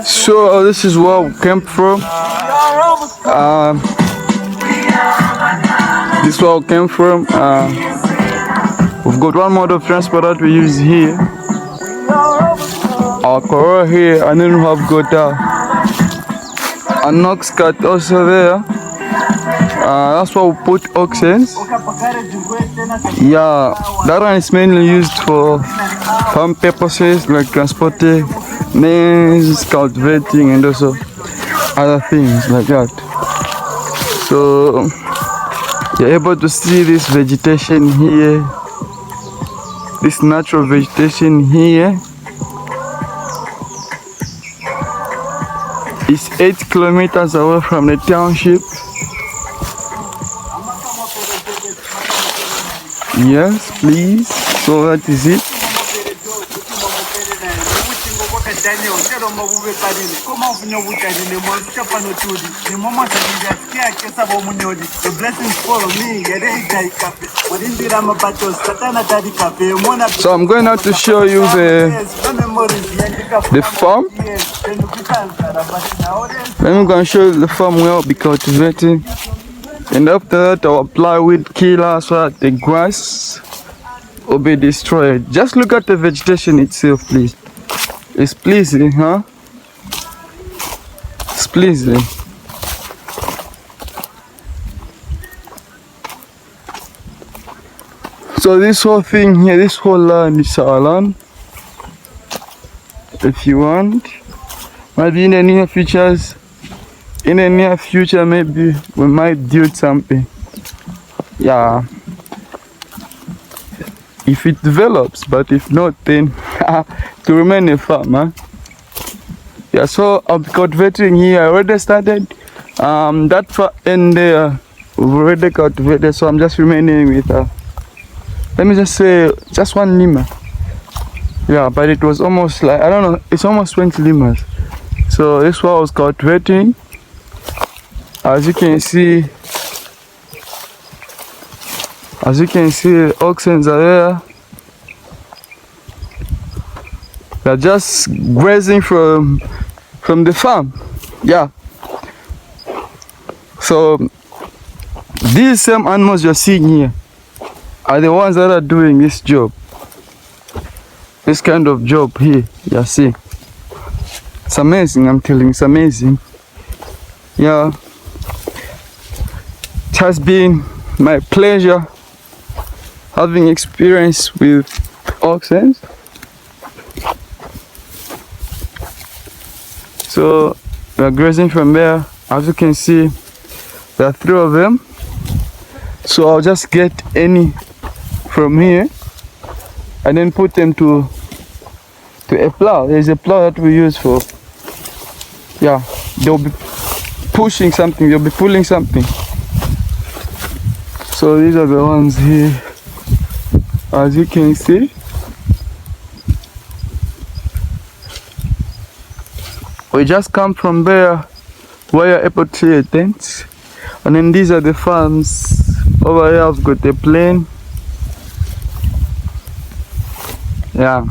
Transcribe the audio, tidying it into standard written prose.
So this is where we came from. This is where we came from. We've got one mode of transport that we use here. Our Corolla here, and then we have got a Nox cat also there. That's why we put oxens. Yeah, that one is mainly used for farm purposes like transporting maize, cultivating, and also other things like that. So you're able to see this vegetation here, this natural vegetation here. It's 8 kilometers away from the township. Yes, please. So that is it. So I'm going out to show you the farm. I'm going to show you the farm where I'll be cultivating. And after that I'll apply weed killer so that the grass will be destroyed. Just look at the vegetation itself, please. It's pleasing, huh? It's pleasing. So this whole thing here, this whole land is our land. If you want, maybe in the near future, maybe we might build something. Yeah. If it develops, but if not, then to remain a farmer. Yeah, so I'll be cultivating here. I already started. That far end there, we've already cultivated, so I'm just remaining with let me just say just one lima. Yeah, but it was almost like, I don't know, it's almost 20 limas. So this one I was cultivating. As you can see, oxen are there. They're just grazing from the farm. Yeah. So these same animals you're seeing here are the ones that are doing this job. This kind of job here, you see. It's amazing, I'm telling you, it's amazing. Yeah. It has been my pleasure having experience with oxen. So we are grazing from there. As you can see, there are 3 of them. So I'll just get any from here and then put them to a plow. There's a plow that we use for, yeah, they'll be pushing something, they'll be pulling something. So these are the ones here, as you can see. We just come from there where you're able to see a tent. And then these are the farms. Over here I've got a plane. Yeah.